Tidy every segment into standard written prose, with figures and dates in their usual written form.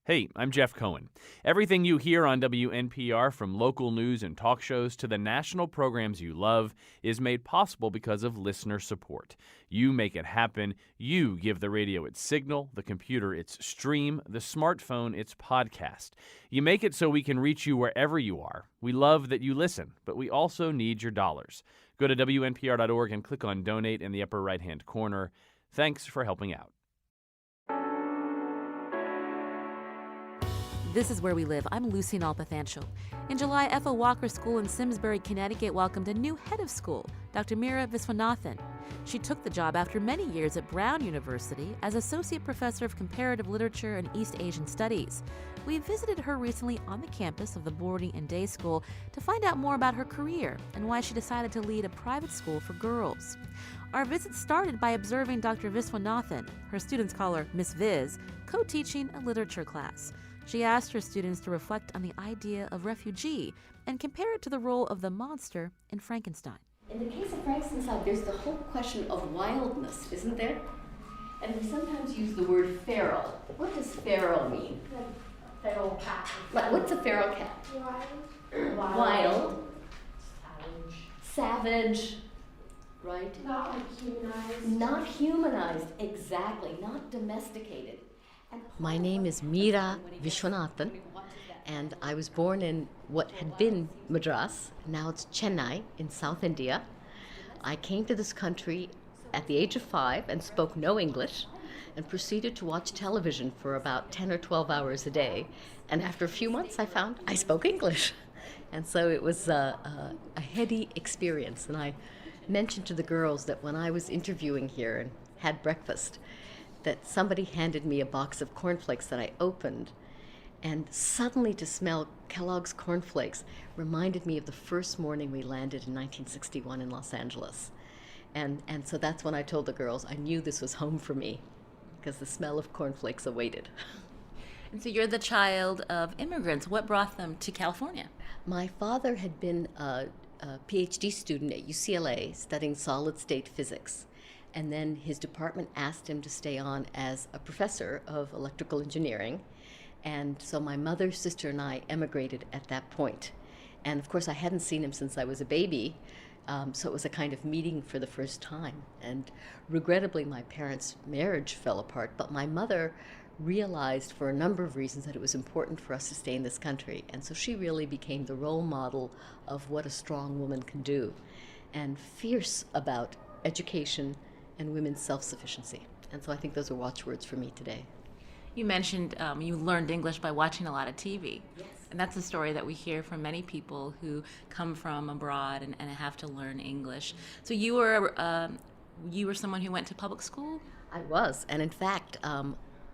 Hey, I'm Jeff Cohen. Everything you hear on WNPR, from local news and talk shows to the national programs you love, is made possible because of listener support. You make it happen. You give the radio its signal, the computer its stream, the smartphone its podcast. You make it so we can reach you wherever you are. We love that you listen, but we also need your dollars. Go to WNPR.org and click on Donate in the upper right-hand corner. Thanks for helping out. This is Where We Live. I'm Lucy Nalpathanchel. In July, Ethel Walker School in Simsbury, Connecticut welcomed a new head of school, Dr. Meera Viswanathan. She took the job after many years at Brown University as Associate Professor of Comparative Literature and East Asian Studies. We visited her recently on the campus of the boarding and day school to find out more about her career and why she decided to lead a private school for girls. Our visit started by observing Dr. Viswanathan, her students call her Miss Viz, co-teaching a literature class. She asked her students to reflect on the idea of refugee and compare it to the role of the monster in Frankenstein. In the case of Frankenstein, there's the whole question of wildness, isn't there? And we sometimes use the word feral. What does feral mean? Like feral cat. What's a feral cat? Wild. Savage. Right? Not like humanized. Not humanized, exactly. Not domesticated. My name is Meera Viswanathan, and I was born in what had been Madras. Now it's Chennai in South India. I came to this country at the age of 5 and spoke no English and proceeded to watch television for about 10 or 12 hours a day. And after a few months, I found I spoke English. And so it was a heady experience. And I mentioned to the girls that when I was interviewing here and had breakfast, that somebody handed me a box of cornflakes that I opened, and suddenly to smell Kellogg's cornflakes reminded me of the first morning we landed in 1961 in Los Angeles. And so that's when I told the girls I knew this was home for me, because the smell of cornflakes awaited. And so you're the child of immigrants. What brought them to California? My father had been a PhD student at UCLA studying solid-state physics. And then his department asked him to stay on as a professor of electrical engineering. And so my mother, sister, and I emigrated at that point. And of course, I hadn't seen him since I was a baby, so it was a kind of meeting for the first time. And regrettably, my parents' marriage fell apart, but my mother realized for a number of reasons that it was important for us to stay in this country. And so she really became the role model of what a strong woman can do, and fierce about education and women's self-sufficiency. And so I think those are watchwords for me today. You mentioned you learned English by watching a lot of TV. Yes. And that's a story that we hear from many people who come from abroad and have to learn English. So you were someone who went to public school? I was. And in fact,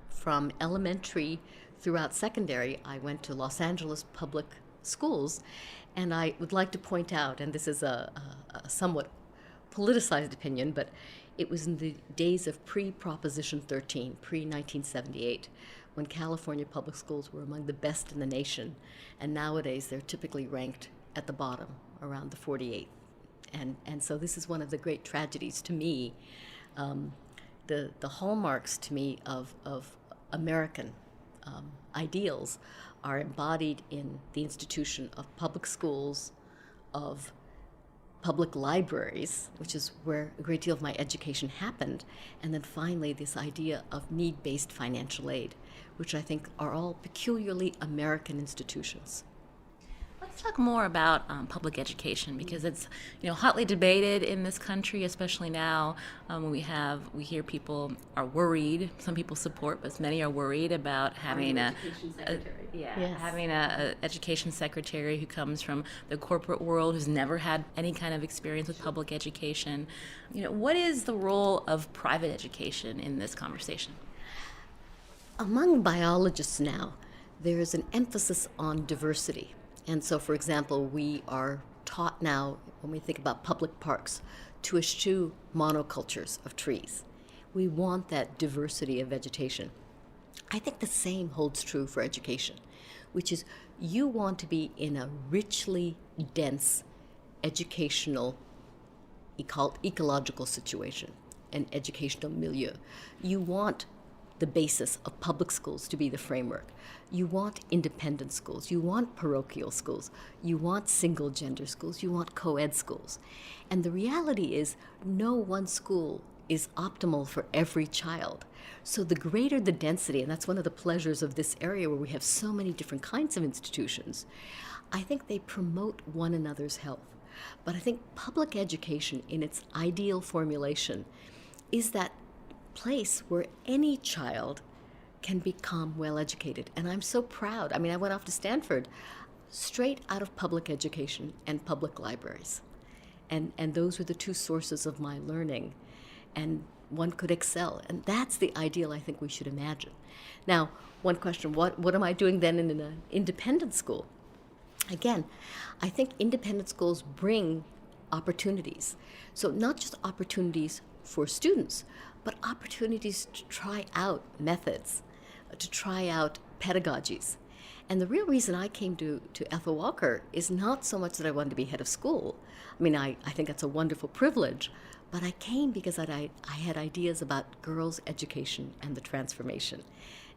from elementary throughout secondary, I went to Los Angeles public schools. And I would like to point out, and this is a somewhat politicized opinion, but it was in the days of pre-Proposition 13, pre-1978, when California public schools were among the best in the nation, and nowadays they're typically ranked at the bottom, around the 48th. And so this is one of the great tragedies to me. The hallmarks to me of American ideals are embodied in the institution of public schools, of public libraries, which is where a great deal of my education happened, and then finally this idea of need-based financial aid, which I think are all peculiarly American institutions. Let's talk more about public education, because it's hotly debated in this country, especially now when we hear people are worried. Some people support, but many are worried about having having a education secretary who comes from the corporate world, who's never had any kind of experience with public education. What is the role of private education in this conversation? Among biologists now, there is an emphasis on diversity. And so, for example, we are taught now, when we think about public parks, to eschew monocultures of trees. We want that diversity of vegetation. I think the same holds true for education, which is you want to be in a richly dense educational, ecological situation, an educational milieu. You want the basis of public schools to be the framework. You want independent schools, you want parochial schools, you want single gender schools, you want co-ed schools. And the reality is no one school is optimal for every child. So the greater the density, and that's one of the pleasures of this area where we have so many different kinds of institutions, I think they promote one another's health. But I think public education in its ideal formulation is that place where any child can become well educated. And I'm so proud. I mean, I went off to Stanford straight out of public education and public libraries. And those were the two sources of my learning. And one could excel. And that's the ideal I think we should imagine. Now, one question, what am I doing then in an independent school? Again, I think independent schools bring opportunities. So not just opportunities for students, but opportunities to try out methods, to try out pedagogies. And the real reason I came to Ethel Walker is not so much that I wanted to be head of school. I mean, I think that's a wonderful privilege, but I came because I had ideas about girls' education and the transformation.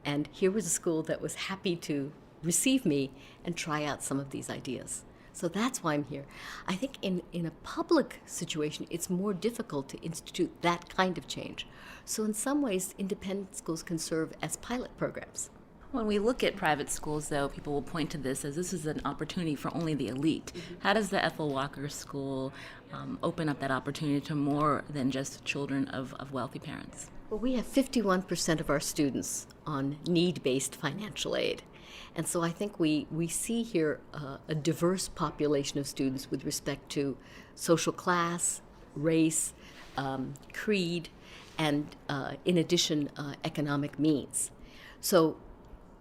And here was a school that was happy to receive me and try out some of these ideas. So that's why I'm here. I think in a public situation, it's more difficult to institute that kind of change. So in some ways, independent schools can serve as pilot programs. When we look at private schools, though, people will point to this as this is an opportunity for only the elite. How does the Ethel Walker School open up that opportunity to more than just children of wealthy parents? Well, we have 51% of our students on need-based financial aid. And so I think we see here a diverse population of students with respect to social class, race, creed, and in addition, economic means. So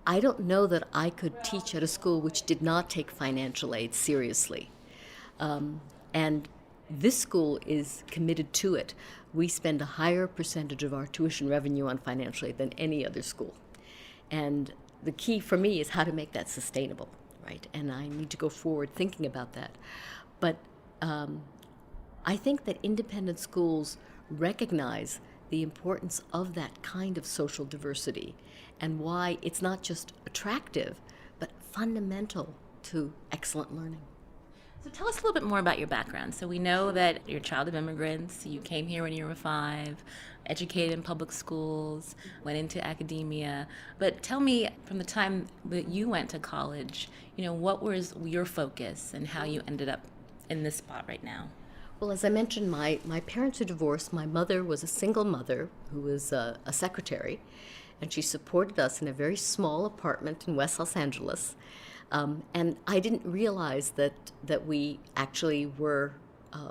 I don't know that I could teach at a school which did not take financial aid seriously. And this school is committed to it. We spend a higher percentage of our tuition revenue on financial aid than any other school. And the key for me is how to make that sustainable, right? And I need to go forward thinking about that. But I think that independent schools recognize the importance of that kind of social diversity and why it's not just attractive, but fundamental to excellent learning. So tell us a little bit more about your background. So we know that you're a child of immigrants. You came here when you were 5, educated in public schools, went into academia. But tell me, from the time that you went to college, what was your focus and how you ended up in this spot right now? Well, as I mentioned, my parents are divorced. My mother was a single mother who was a secretary, and she supported us in a very small apartment in West Los Angeles. And I didn't realize that we actually were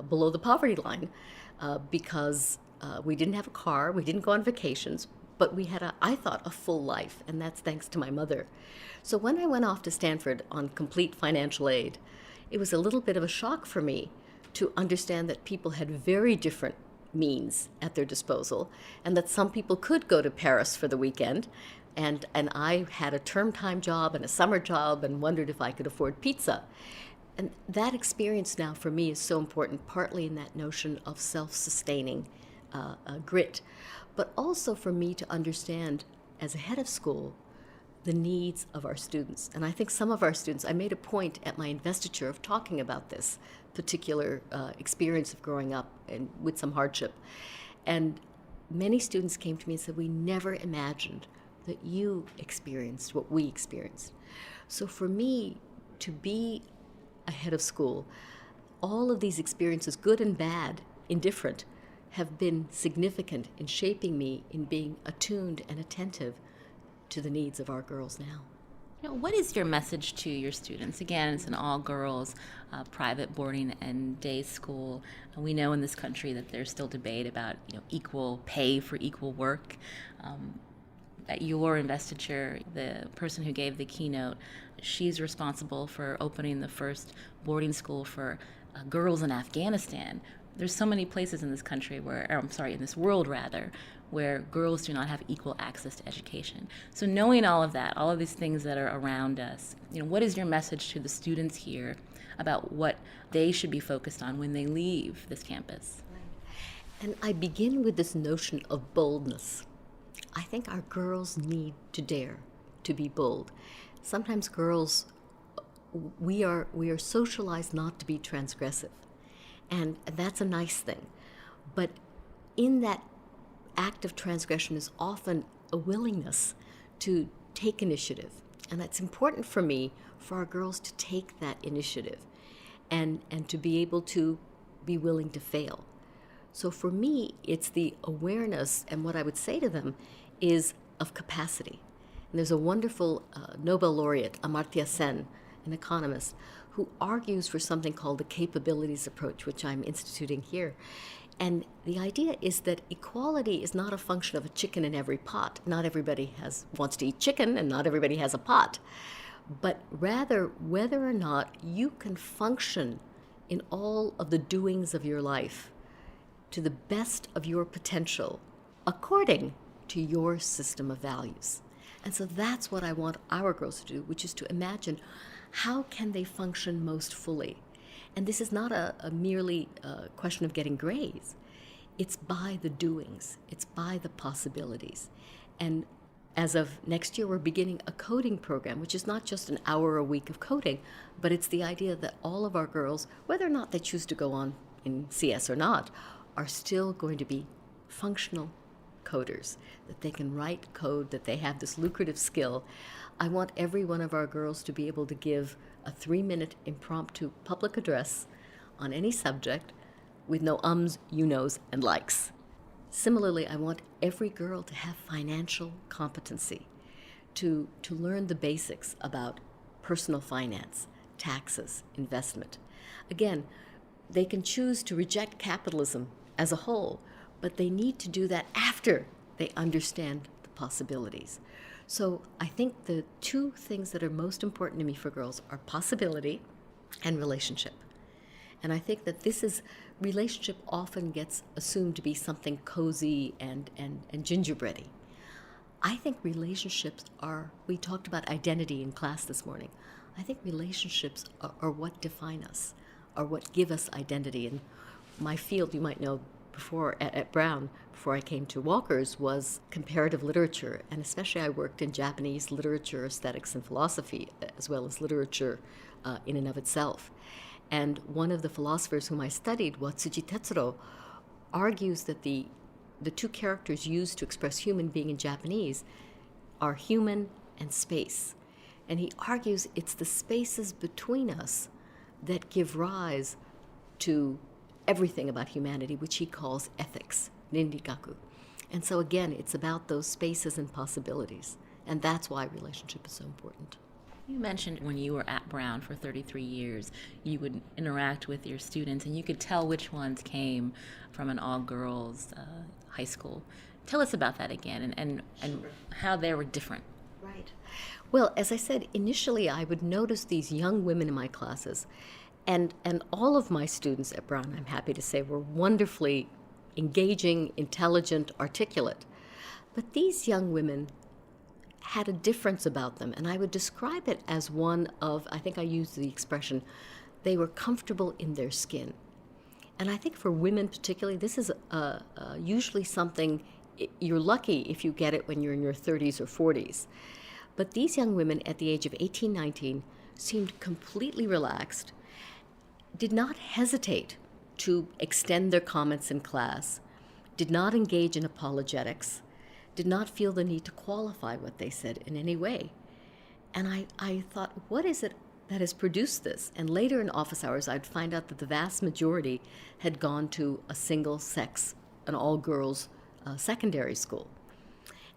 below the poverty line because we didn't have a car, we didn't go on vacations, but we had, I thought, a full life, and that's thanks to my mother. So when I went off to Stanford on complete financial aid, it was a little bit of a shock for me to understand that people had very different means at their disposal, and that some people could go to Paris for the weekend, and I had a term time job and a summer job and wondered if I could afford pizza. And that experience now for me is so important, partly in that notion of self-sustaining grit, but also for me to understand as a head of school the needs of our students. And I think some of our students, I made a point at my investiture of talking about this particular experience of growing up and with some hardship. And many students came to me and said, we never imagined that you experienced what we experienced. So for me to be a head of school, all of these experiences, good and bad, indifferent, have been significant in shaping me in being attuned and attentive to the needs of our girls now. What is your message to your students? Again, it's an all-girls private boarding and day school. We know in this country that there's still debate about equal pay for equal work. At your investiture, the person who gave the keynote, she's responsible for opening the first boarding school for girls in Afghanistan. There's so many places in this country in this world rather, where girls do not have equal access to education. So knowing all of that, all of these things that are around us, what is your message to the students here about what they should be focused on when they leave this campus? And I begin with this notion of boldness. I think our girls need to dare to be bold. Sometimes girls, we are socialized not to be transgressive, and that's a nice thing. But in that act of transgression is often a willingness to take initiative, and that's important for me, for our girls to take that initiative and to be able to be willing to fail. So for me, it's the awareness, and what I would say to them is of capacity. And there's a wonderful Nobel laureate, Amartya Sen, an economist, who argues for something called the capabilities approach, which I'm instituting here. And the idea is that equality is not a function of a chicken in every pot. Not everybody wants to eat chicken, and not everybody has a pot. But rather, whether or not you can function in all of the doings of your life to the best of your potential, according to your system of values. And so that's what I want our girls to do, which is to imagine how can they function most fully. And this is not a merely question of getting grades. It's by the doings. It's by the possibilities. And as of next year, we're beginning a coding program, which is not just an hour a week of coding, but it's the idea that all of our girls, whether or not they choose to go on in CS or not, are still going to be functional coders, that they can write code, that they have this lucrative skill. I want every one of our girls to be able to give a 3-minute impromptu public address on any subject with no ums, you knows, and likes. Similarly, I want every girl to have financial competency, to learn the basics about personal finance, taxes, investment. Again, they can choose to reject capitalism as a whole, but they need to do that after they understand the possibilities. So I think the two things that are most important to me for girls are possibility and relationship. And I think that relationship often gets assumed to be something cozy and gingerbready. I think relationships we talked about identity in class this morning. I think relationships are what define us, are what give us identity. And my field, you might know, before at Brown, before I came to Walker's, was comparative literature, and especially I worked in Japanese literature, aesthetics, and philosophy, as well as literature in and of itself. And one of the philosophers whom I studied, Watsuji Tetsuro, argues that the two characters used to express human being in Japanese are human and space. And he argues it's the spaces between us that give rise to everything about humanity, which he calls ethics, nindikaku. And so again, it's about those spaces and possibilities. And that's why relationship is so important. You mentioned when you were at Brown for 33 years, you would interact with your students and you could tell which ones came from an all-girls high school. Tell us about that again and how they were different. Right. Well, as I said, initially I would notice these young women in my classes. And all of my students at Brown, I'm happy to say, were wonderfully engaging, intelligent, articulate. But these young women had a difference about them, and I would describe it as one of, I think I used the expression, they were comfortable in their skin. And I think for women particularly, this is usually something, you're lucky if you get it when you're in your 30s or 40s. But these young women at the age of 18, 19 seemed completely relaxed, did not hesitate to extend their comments in class, did not engage in apologetics, did not feel the need to qualify what they said in any way. And I thought, what is it that has produced this? And later in office hours, I'd find out that the vast majority had gone to a single-sex, an all-girls secondary school.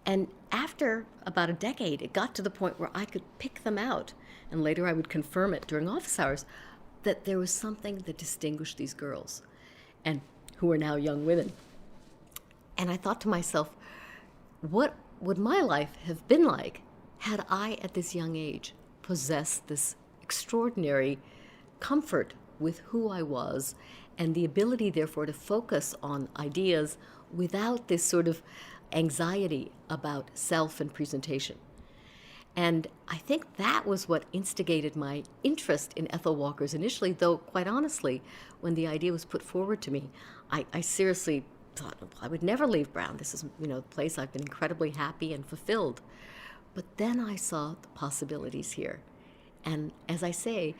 And after about a decade, it got to the point where I could pick them out, and later I would confirm it during office hours, that there was something that distinguished these girls, and who are now young women. And I thought to myself, what would my life have been like had I, at this young age, possessed this extraordinary comfort with who I was, and the ability, therefore, to focus on ideas without this sort of anxiety about self and presentation. And I think that was what instigated my interest in Ethel Walker's initially, though quite honestly, when the idea was put forward to me, I seriously thought, well, I would never leave Brown. This is, the place I've been incredibly happy and fulfilled. But then I saw the possibilities here. And as I say,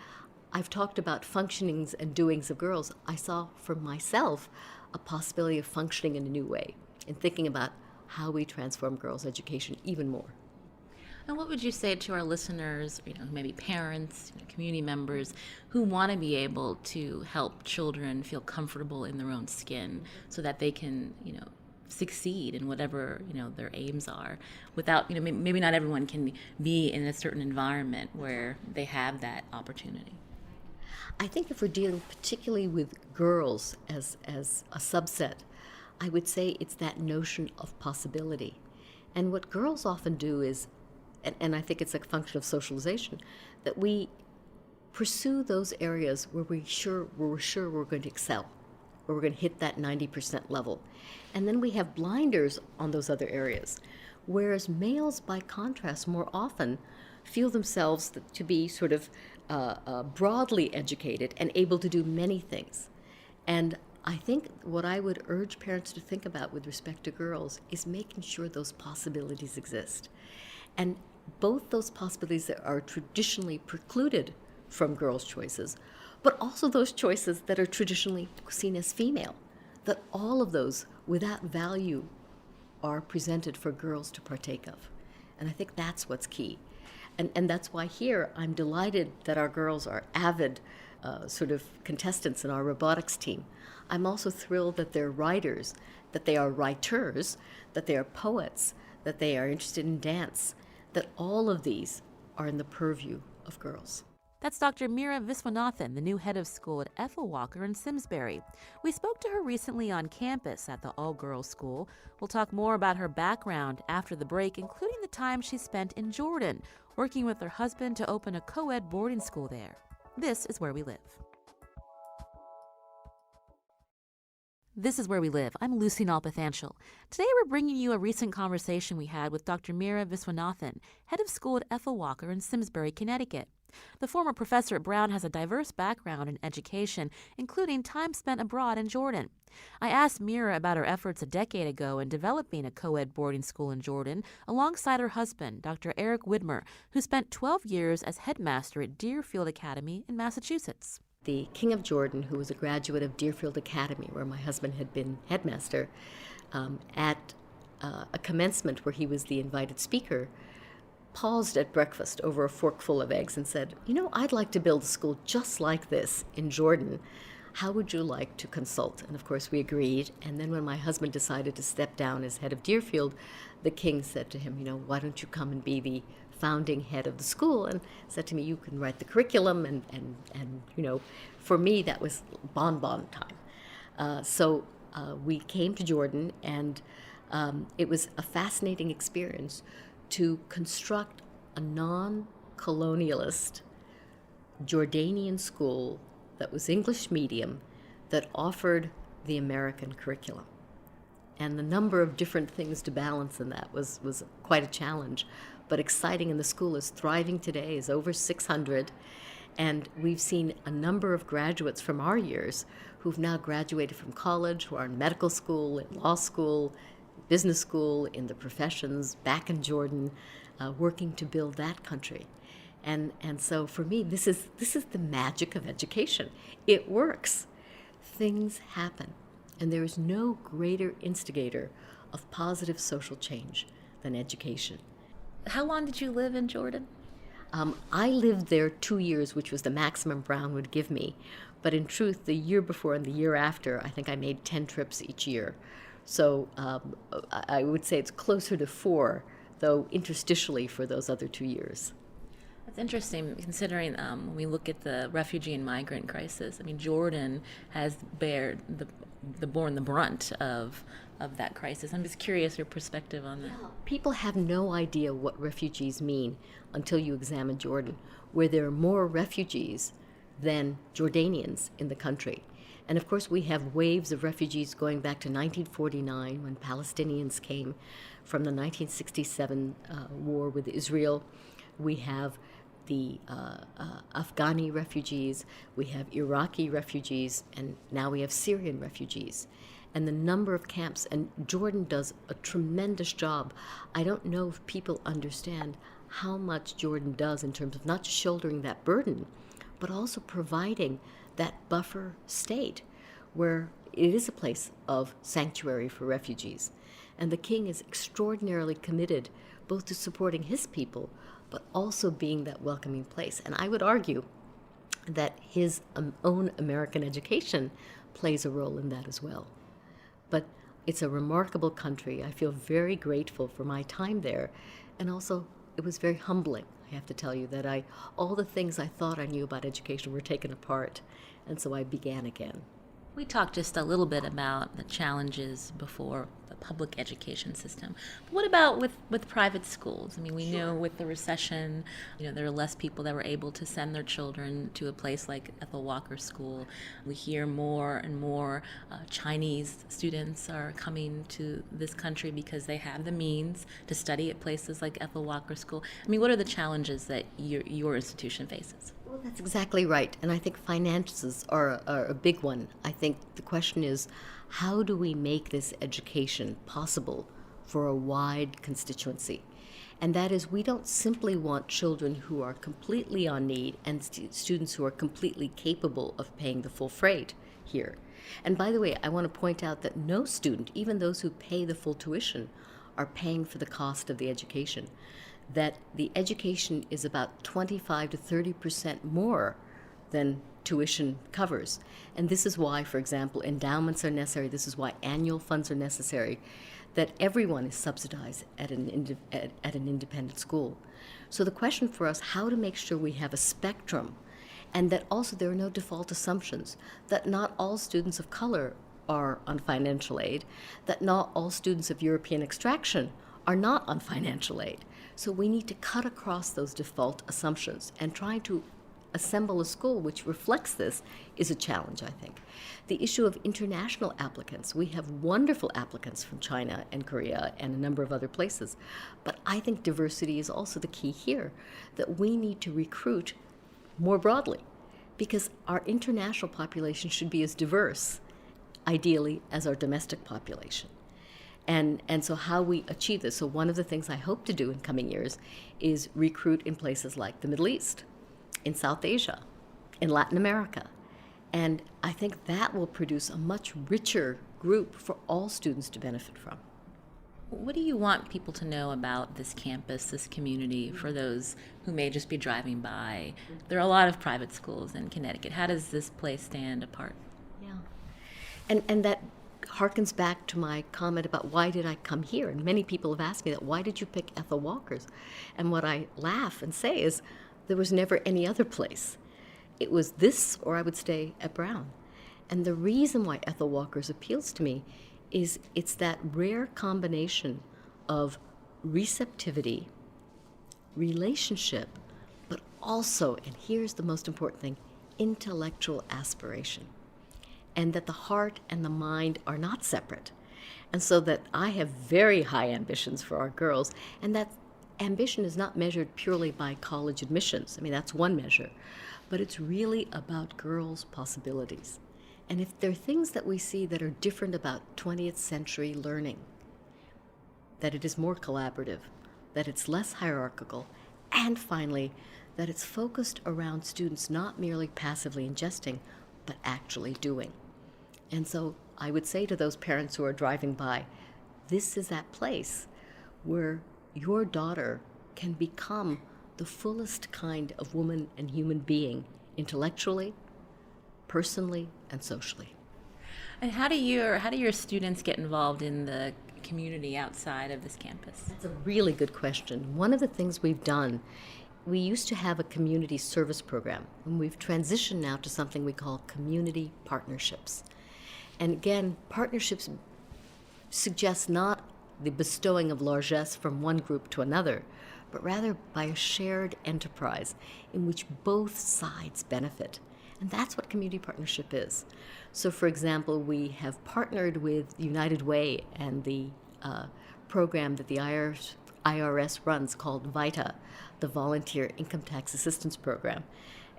I've talked about functionings and doings of girls. I saw for myself a possibility of functioning in a new way and thinking about how we transform girls' education even more. And what would you say to our listeners, maybe parents, community members who want to be able to help children feel comfortable in their own skin so that they can, succeed in whatever, their aims are without, maybe not everyone can be in a certain environment where they have that opportunity? I think if we're dealing particularly with girls as a subset, I would say it's that notion of possibility. And what girls often do is, and I think it's a function of socialization, that we pursue those areas where we're sure we're going to excel, where we're going to hit that 90% level. And then we have blinders on those other areas. Whereas males, by contrast, more often feel themselves to be sort of broadly educated and able to do many things. And I think what I would urge parents to think about with respect to girls is making sure those possibilities exist. And both those possibilities that are traditionally precluded from girls' choices, but also those choices that are traditionally seen as female, that all of those without value are presented for girls to partake of. And I think that's what's key. And that's why here I'm delighted that our girls are avid sort of contestants in our robotics team. I'm also thrilled that they're writers, that they are writers, that they are poets, that they are interested in dance, that all of these are in the purview of girls. That's Dr. Meera Viswanathan, the new head of school at Ethel Walker in Simsbury. We spoke to her recently on campus at the all-girls school. We'll talk more about her background after the break, including the time she spent in Jordan, working with her husband to open a co-ed boarding school there. This is Where We Live. This is Where We Live. I'm Lucy Nalpathanchel. Today we're bringing you a recent conversation we had with Dr. Meera Viswanathan, head of school at Ethel Walker in Simsbury, Connecticut. The former professor at Brown has a diverse background in education, including time spent abroad in Jordan. I asked Meera about her efforts a decade ago in developing a co-ed boarding school in Jordan alongside her husband, Dr. Eric Widmer, who spent 12 years as headmaster at Deerfield Academy in Massachusetts. The King of Jordan, who was a graduate of Deerfield Academy, where my husband had been headmaster, at a commencement where he was the invited speaker, paused at breakfast over a forkful of eggs and said, I'd like to build a school just like this in Jordan. How would you like to consult? And of course we agreed. And then when my husband decided to step down as head of Deerfield, the king said to him, why don't you come and be the founding head of the school? And said to me, you can write the curriculum. And for me, that was bonbon time. So we came to Jordan, and it was a fascinating experience to construct a non-colonialist Jordanian school that was English medium that offered the American curriculum. And the number of different things to balance in that was quite a challenge, but exciting. And the school is thriving today, is over 600. And we've seen a number of graduates from our years who've now graduated from college, who are in medical school, in law school, business school, in the professions, back in Jordan, working to build that country. And so for me, this is the magic of education. It works. Things happen. And there is no greater instigator of positive social change than education. How long did you live in Jordan? I lived there 2 years, which was the maximum Brown would give me. But in truth, the year before and the year after, I think I made 10 trips each year. So I would say it's closer to 4, though interstitially for those other 2 years. That's interesting, considering when we look at the refugee and migrant crisis. I mean, Jordan has borne the brunt of that crisis. I'm just curious your perspective on that. People have no idea what refugees mean until you examine Jordan, where there are more refugees than Jordanians in the country. And of course, we have waves of refugees going back to 1949 when Palestinians came from the 1967 war with Israel. We have the Afghani refugees, we have Iraqi refugees, and now we have Syrian refugees. and the number of camps. And Jordan does a tremendous job. I don't know if people understand how much Jordan does in terms of not just shouldering that burden, but also providing that buffer state where it is a place of sanctuary for refugees. And the king is extraordinarily committed both to supporting his people, but also being that welcoming place. And I would argue that his own American education plays a role in that as well. But it's a remarkable country. I feel very grateful for my time there. And also, it was very humbling, I have to tell you, that all the things I thought I knew about education were taken apart. And so I began again. We talked just a little bit about the challenges before the public education system. But what about with private schools? I mean, we know with the recession, there are less people that were able to send their children to a place like Ethel Walker School. We hear more and more Chinese students are coming to this country because they have the means to study at places like Ethel Walker School. I mean, what are the challenges that your institution faces? Well, that's exactly right. And I think finances are a big one. I think the question is, how do we make this education possible for a wide constituency? And that is, we don't simply want children who are completely on need and students who are completely capable of paying the full freight here. And by the way, I want to point out that no student, even those who pay the full tuition, are paying for the cost of the education. That the education is about 25 to 30% more than tuition covers. And this is why, for example, endowments are necessary. This is why annual funds are necessary, that everyone is subsidized at an independent school. So the question for us, how to make sure we have a spectrum, and that also there are no default assumptions, that not all students of color are on financial aid, that not all students of European extraction are not on financial aid. So we need to cut across those default assumptions, and trying to assemble a school which reflects this is a challenge, I think. The issue of international applicants, we have wonderful applicants from China and Korea and a number of other places, but I think diversity is also the key here, that we need to recruit more broadly, because our international population should be as diverse, ideally, as our domestic population. And so how we achieve this, so one of the things I hope to do in coming years is recruit in places like the Middle East, in South Asia, in Latin America. And I think that will produce a much richer group for all students to benefit from. What do you want people to know about this campus, this community, for those who may just be driving by? There are a lot of private schools in Connecticut. How does this place stand apart? Yeah. And that harkens back to my comment about why did I come here? And many people have asked me that, why did you pick Ethel Walker's? And what I laugh and say is, there was never any other place. It was this, or I would stay at Brown. And the reason why Ethel Walker's appeals to me is it's that rare combination of receptivity, relationship, but also, and here's the most important thing, intellectual aspiration. And that the heart and the mind are not separate. And so that I have very high ambitions for our girls, and that ambition is not measured purely by college admissions. I mean, that's one measure. But it's really about girls' possibilities. And if there are things that we see that are different about 20th century learning, that it is more collaborative, that it's less hierarchical, and finally, that it's focused around students not merely passively ingesting, but actually doing. And so I would say to those parents who are driving by, this is that place where your daughter can become the fullest kind of woman and human being, intellectually, personally, and socially. And how do your students get involved in the community outside of this campus? That's a really good question. One of the things we've done, we used to have a community service program, and we've transitioned now to something we call community partnerships. And again, partnerships suggest not the bestowing of largesse from one group to another, but rather by a shared enterprise in which both sides benefit. And that's what community partnership is. So, for example, we have partnered with United Way and the program that the IRS runs called VITA, the Volunteer Income Tax Assistance Program.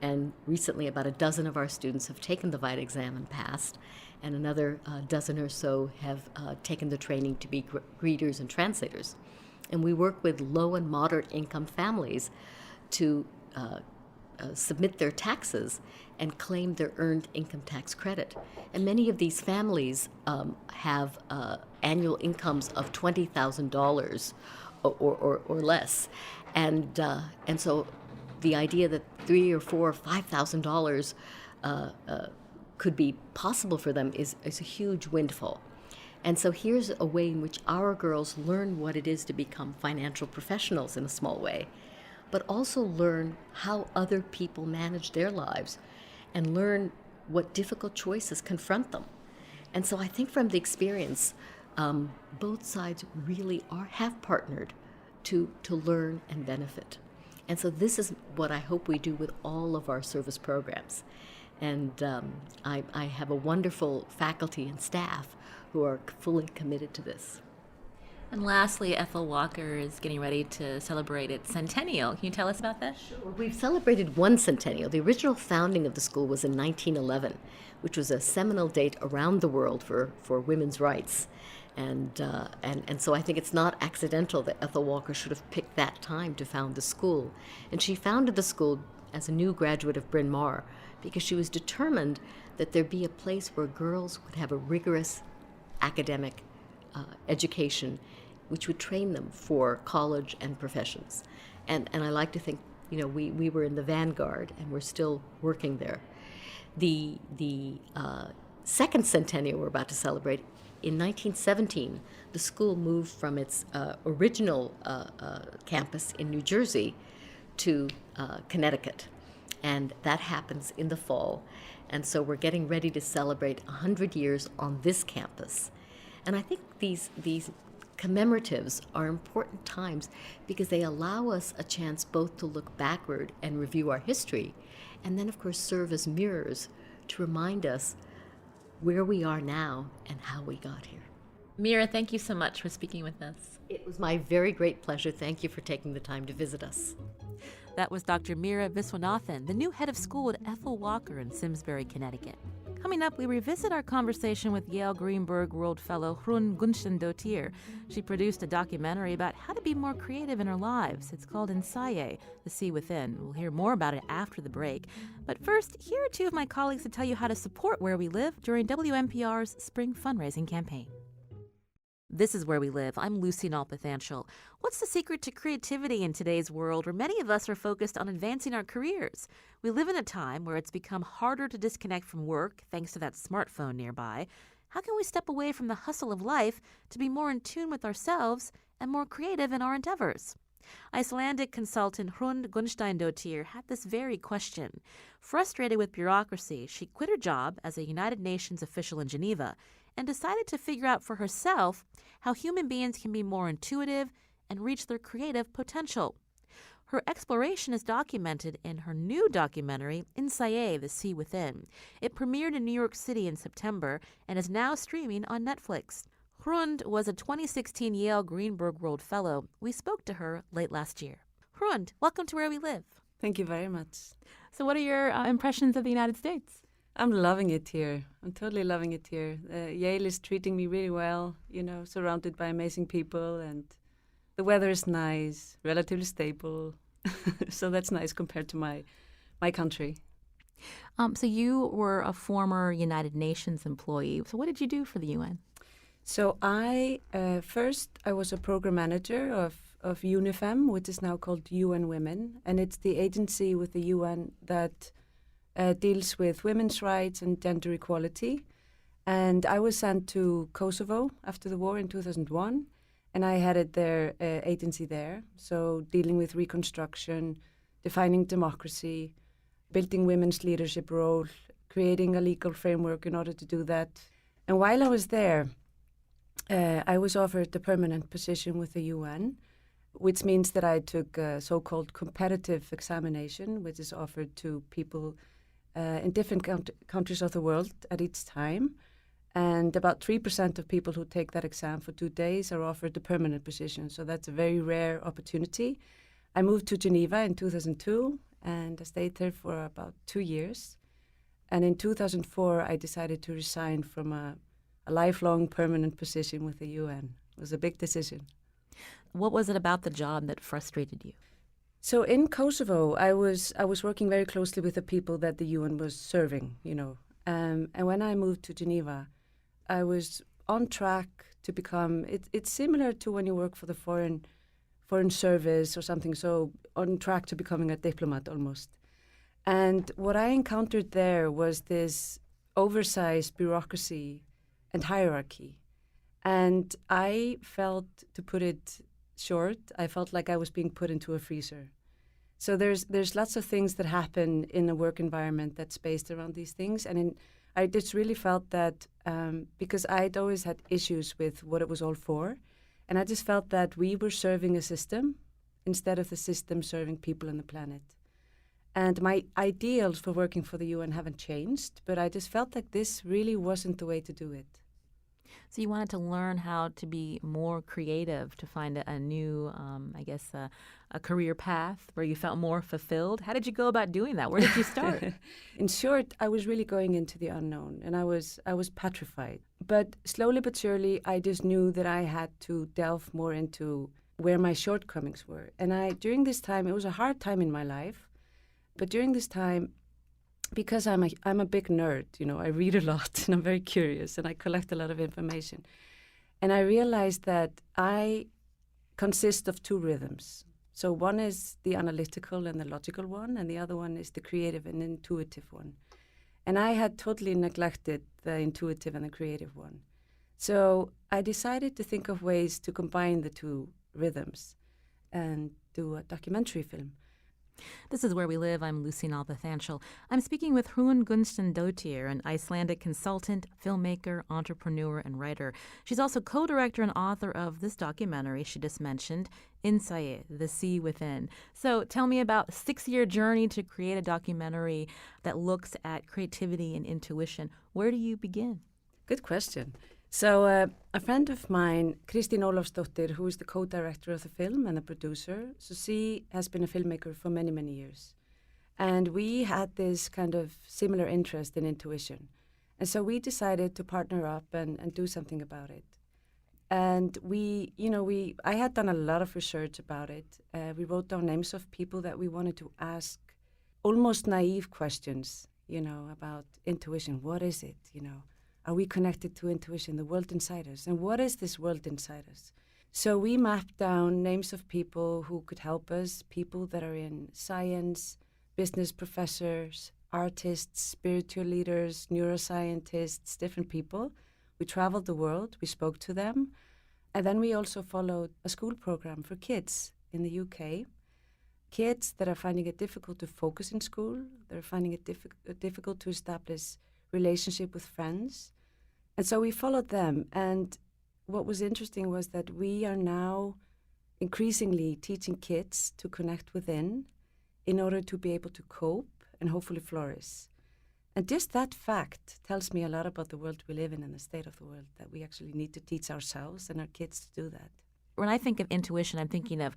And recently, about a dozen of our students have taken the VITA exam and passed, and another dozen or so have taken the training to be greeters and translators. And we work with low and moderate income families to submit their taxes and claim their earned income tax credit. And many of these families have annual incomes of $20,000 or less. And so the idea that $3,000 or $4,000 or $5,000 could be possible for them is a huge windfall. And so here's a way in which our girls learn what it is to become financial professionals in a small way, but also learn how other people manage their lives and learn what difficult choices confront them. And so I think from the experience, both sides really have partnered to learn and benefit. And so this is what I hope we do with all of our service programs. And I have a wonderful faculty and staff who are fully committed to this. And lastly, Ethel Walker is getting ready to celebrate its centennial. Can you tell us about that? Sure. We've celebrated one centennial. The original founding of the school was in 1911, which was a seminal date around the world for women's rights. And so I think it's not accidental that Ethel Walker should have picked that time to found the school. And she founded the school as a new graduate of Bryn Mawr because she was determined that there be a place where girls would have a rigorous academic education which would train them for college and professions. And I like to think, we were in the vanguard and we're still working there. The second centennial we're about to celebrate, in 1917, the school moved from its original campus in New Jersey to Connecticut. And that happens in the fall. And so we're getting ready to celebrate 100 years on this campus. And I think these commemoratives are important times because they allow us a chance both to look backward and review our history, and then, of course, serve as mirrors to remind us where we are now and how we got here. Meera, thank you so much for speaking with us. It was my very great pleasure. Thank you for taking the time to visit us. That was Dr. Meera Viswanathan, the new head of school at Ethel Walker in Simsbury, Connecticut. Coming up, we revisit our conversation with Yale Greenberg World Fellow Hrun Gunstein-Dottir. She produced a documentary about how to be more creative in our lives. It's called Insaye, The Sea Within. We'll hear more about it after the break. But first, here are two of my colleagues to tell you how to support Where We Live during WNPR's spring fundraising campaign. This is Where We Live. I'm Lucy Nalpathanchel. What's the secret to creativity in today's world where many of us are focused on advancing our careers? We live in a time where it's become harder to disconnect from work thanks to that smartphone nearby. How can we step away from the hustle of life to be more in tune with ourselves and more creative in our endeavors? Icelandic consultant Hrun Gunstein-Dottir had this very question. Frustrated with bureaucracy, she quit her job as a United Nations official in Geneva and decided to figure out for herself how human beings can be more intuitive and reach their creative potential. Her exploration is documented in her new documentary, Insaye, The Sea Within. It premiered in New York City in September and is now streaming on Netflix. Hrund was a 2016 Yale Greenberg World Fellow. We spoke to her late last year. Hrund, welcome to Where We Live. Thank you very much. So what are your impressions of the United States? I'm loving it here. I'm totally loving it here. Yale is treating me really well, surrounded by amazing people, and the weather is nice, relatively stable. So that's nice compared to my country. So you were a former United Nations employee. So what did you do for the UN? So I was a program manager of UNIFEM, which is now called UN Women, and it's the agency with the UN that deals with women's rights and gender equality. And I was sent to Kosovo after the war in 2001, and I headed their agency there. So dealing with reconstruction, defining democracy, building women's leadership role, creating a legal framework in order to do that. And while I was there, I was offered a permanent position with the UN, which means that I took a so-called competitive examination, which is offered to people in different countries of the world at each time. And about 3% of people who take that exam for 2 days are offered a permanent position. So that's a very rare opportunity. I moved to Geneva in 2002, and I stayed there for about 2 years. And in 2004, I decided to resign from a lifelong permanent position with the UN. It was a big decision. What was it about the job that frustrated you? So in Kosovo, I was working very closely with the people that the UN was serving, And when I moved to Geneva, I was on track to become. It's similar to when you work for the foreign service or something. So on track to becoming a diplomat almost. And what I encountered there was this oversized bureaucracy and hierarchy. And I felt, to put it short, I felt like I was being put into a freezer. So there's lots of things that happen in a work environment that's based around these things. And I just really felt that because I'd always had issues with what it was all for. And I just felt that we were serving a system instead of the system serving people on the planet. And my ideals for working for the UN haven't changed, but I just felt like this really wasn't the way to do it. So you wanted to learn how to be more creative, to find a new, a career path where you felt more fulfilled. How did you go about doing that? Where did you start? In short, I was really going into the unknown, and I was petrified. But slowly but surely, I just knew that I had to delve more into where my shortcomings were. And during this time, it was a hard time in my life, but during this time, because I'm a big nerd, I read a lot and I'm very curious and I collect a lot of information. And I realized that I consist of two rhythms. So one is the analytical and the logical one, and the other one is the creative and intuitive one. And I had totally neglected the intuitive and the creative one. So I decided to think of ways to combine the two rhythms and do a documentary film. This is Where We Live. I'm Lucine Albathanchel. I'm speaking with Hrun Gunstendottir, an Icelandic consultant, filmmaker, entrepreneur, and writer. She's also co-director and author of this documentary she just mentioned, Innsæið, The Sea Within. So tell me about a 6-year journey to create a documentary that looks at creativity and intuition. Where do you begin? Good question. So a friend of mine, Kristín Ólafsdóttir, who is the co-director of the film and the producer, so she has been a filmmaker for many, many years. And we had this kind of similar interest in intuition. And so we decided to partner up and do something about it. And I had done a lot of research about it. We wrote down names of people that we wanted to ask almost naive questions, about intuition. What is it, Are we connected to intuition, the world inside us? And what is this world inside us? So we mapped down names of people who could help us, people that are in science, business professors, artists, spiritual leaders, neuroscientists, different people. We traveled the world, we spoke to them. And then we also followed a school program for kids in the UK. Kids that are finding it difficult to focus in school, they're finding it difficult to establish relationship with friends. And so we followed them. And what was interesting was that we are now increasingly teaching kids to connect within in order to be able to cope and hopefully flourish. And just that fact tells me a lot about the world we live in and the state of the world, that we actually need to teach ourselves and our kids to do that. When I think of intuition, I'm thinking of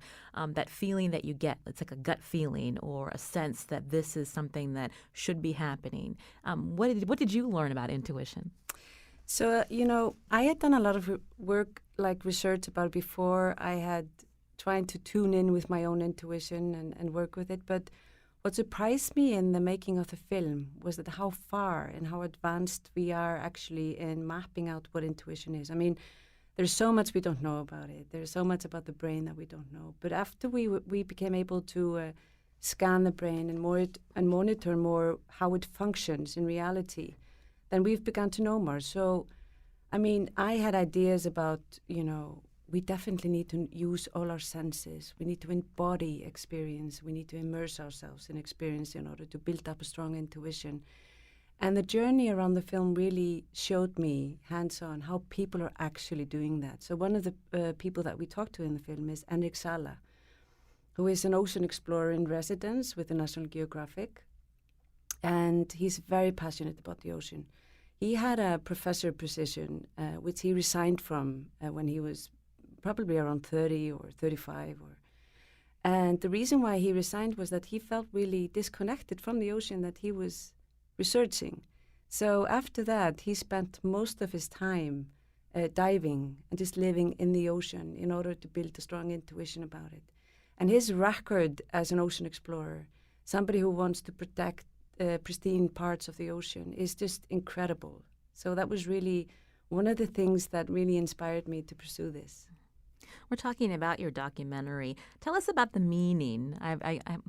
that feeling that you get. It's like a gut feeling or a sense that this is something that should be happening. What did you learn about intuition? So, I had done a lot of work, like research about it before. I had trying to tune in with my own intuition and work with it. But what surprised me in the making of the film was that how far and how advanced we are actually in mapping out what intuition is. I mean, there's so much we don't know about it. There's so much about the brain that we don't know. But after we became able to scan the brain and monitor more how it functions in reality, then we've begun to know more. So, I mean, I had ideas about, we definitely need to use all our senses. We need to embody experience. We need to immerse ourselves in experience in order to build up a strong intuition. And the journey around the film really showed me hands-on how people are actually doing that. So one of the people that we talked to in the film is Henrik Sala, who is an ocean explorer in residence with the National Geographic. And he's very passionate about the ocean. He had a professor position, which he resigned from when he was probably around 30 or 35. And the reason why he resigned was that he felt really disconnected from the ocean that he was researching. So after that, he spent most of his time diving and just living in the ocean in order to build a strong intuition about it. And his record as an ocean explorer, somebody who wants to protect pristine parts of the ocean, is just incredible. So that was really one of the things that really inspired me to pursue this. We're talking about your documentary. Tell us about the meaning.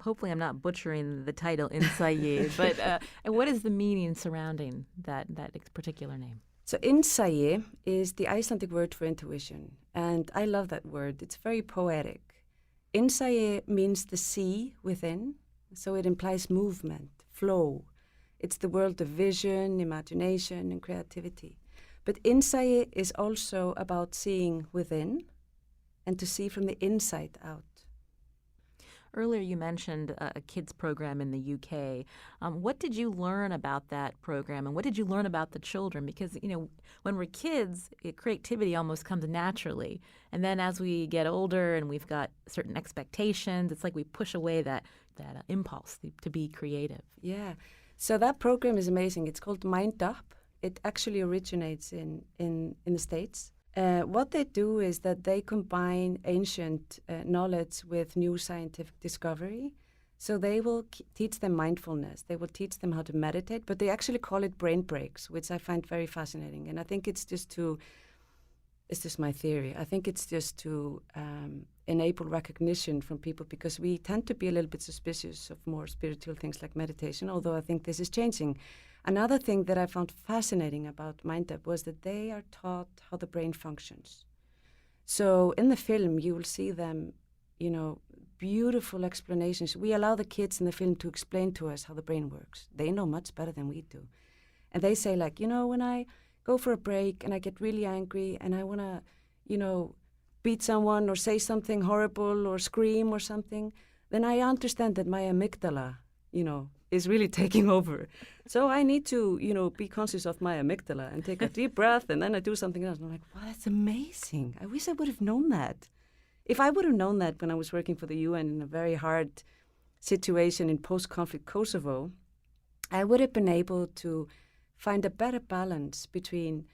Hopefully I'm not butchering the title, Insaye, but what is the meaning surrounding that particular name? So Insaye is the Icelandic word for intuition, and I love that word. It's very poetic. Insaye means the sea within, so it implies movement, flow. It's the world of vision, imagination, and creativity. But Insaye is also about seeing within and to see from the inside out. Earlier you mentioned a kids program in the UK. What did you learn about that program, and what did you learn about the children? Because, when we're kids, creativity almost comes naturally. And then as we get older and we've got certain expectations, it's like we push away that impulse to be creative. Yeah. So that program is amazing. It's called Mind Up. It actually originates in the States. What they do is that they combine ancient knowledge with new scientific discovery. So they will teach them mindfulness. They will teach them how to meditate, but they actually call it brain breaks, which I find very fascinating. And I think it's just my theory. I think it's just to enable recognition from people, because we tend to be a little bit suspicious of more spiritual things like meditation, although I think this is changing. Another thing that I found fascinating about Mind Up was that they are taught how the brain functions. So in the film, you will see them, beautiful explanations. We allow the kids in the film to explain to us how the brain works. They know much better than we do. And they say, like, when I go for a break and I get really angry and I want to, beat someone or say something horrible or scream or something, then I understand that my amygdala, is really taking over. So I need to, be conscious of my amygdala and take a deep breath, and then I do something else. And I'm like, wow, that's amazing. I wish I would have known that. If I would have known that when I was working for the UN in a very hard situation in post-conflict Kosovo, I would have been able to find a better balance between,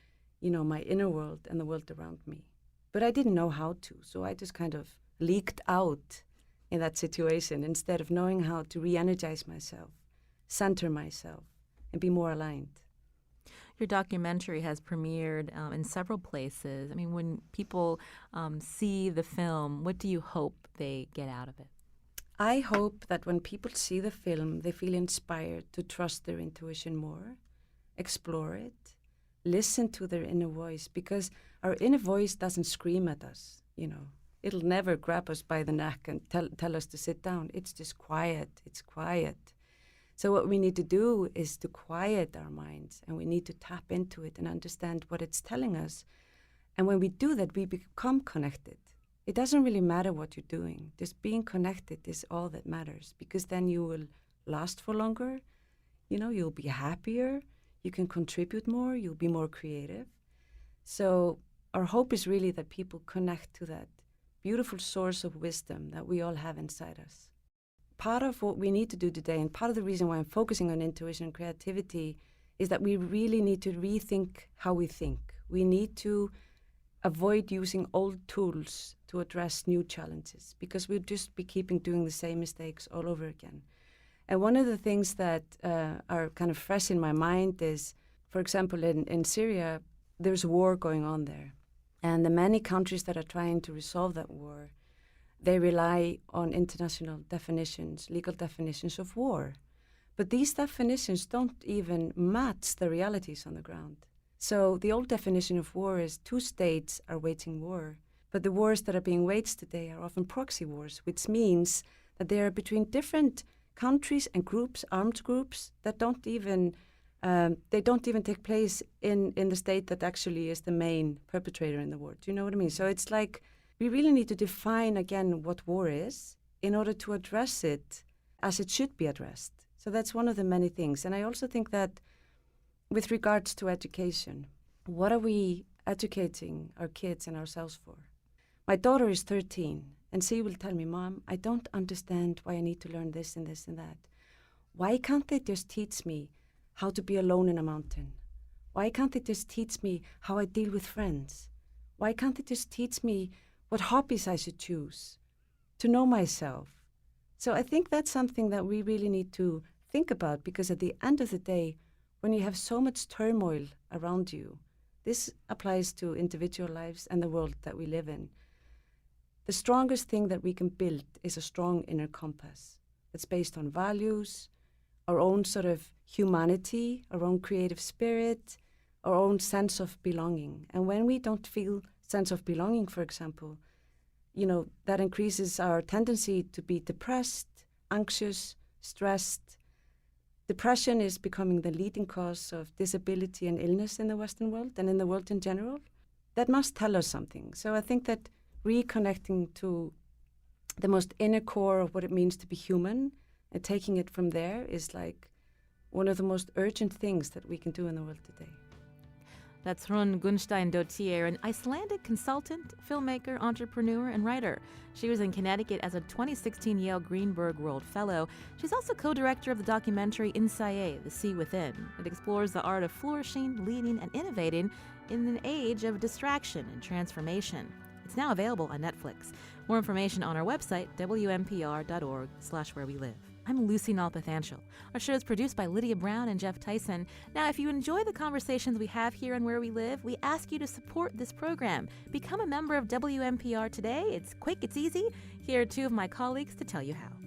my inner world and the world around me. But I didn't know how to, so I just kind of leaked out in that situation instead of knowing how to re-energize myself, center myself, and be more aligned. Your documentary has premiered in several places. I mean, when people see the film, what do you hope they get out of it? I hope that when people see the film, they feel inspired to trust their intuition more, explore it, listen to their inner voice, because our inner voice doesn't scream at us, It'll never grab us by the neck and tell us to sit down. It's just quiet. It's quiet. So what we need to do is to quiet our minds, and we need to tap into it and understand what it's telling us. And when we do that, we become connected. It doesn't really matter what you're doing. Just being connected is all that matters, because then you will last for longer. You'll be happier. You can contribute more. You'll be more creative. So our hope is really that people connect to that beautiful source of wisdom that we all have inside us. Part of what we need to do today, and part of the reason why I'm focusing on intuition and creativity, is that we really need to rethink how we think. We need to avoid using old tools to address new challenges, because we'll just be keeping doing the same mistakes all over again. And one of the things that are kind of fresh in my mind is, for example, in Syria, there's a war going on there. And the many countries that are trying to resolve that war, they rely on international definitions, legal definitions of war. But these definitions don't even match the realities on the ground. So the old definition of war is 2 states are waging war. But the wars that are being waged today are often proxy wars, which means that they are between different countries and groups, armed groups, that don't even take place in the state that actually is the main perpetrator in the war. Do you know what I mean? So it's like we really need to define again what war is in order to address it as it should be addressed. So that's one of the many things. And I also think that with regards to education, what are we educating our kids and ourselves for? My daughter is 13, And she will tell me, Mom, I don't understand why I need to learn this and this and that. Why can't they just teach me how to be alone in a mountain? Why can't they just teach me how I deal with friends? Why can't they just teach me what hobbies I should choose to know myself? So I think that's something that we really need to think about, because at the end of the day, when you have so much turmoil around you, this applies to individual lives and the world that we live in. The strongest thing that we can build is a strong inner compass that's based on values, our own sort of humanity, our own creative spirit, our own sense of belonging. And when we don't feel sense of belonging, for example, that increases our tendency to be depressed, anxious, stressed. Depression is becoming the leading cause of disability and illness in the Western world and in the world in general. That must tell us something. So I think that reconnecting to the most inner core of what it means to be human and taking it from there is like one of the most urgent things that we can do in the world today. That's Rún Gunnstein-Dottir, an Icelandic consultant, filmmaker, entrepreneur, and writer. She was in Connecticut as a 2016 Yale Greenberg World Fellow. She's also co-director of the documentary Insaye, The Sea Within. It explores the art of flourishing, leading, and innovating in an age of distraction and transformation. It's now available on Netflix. More information on our website, wnpr.org/wherewelive. I'm Lucy Nalpathanchil. Our show is produced by Lydia Brown and Jeff Tyson. Now, if you enjoy the conversations we have here on Where We Live, we ask you to support this program. Become a member of WNPR today. It's quick, it's easy. Here are two of my colleagues to tell you how.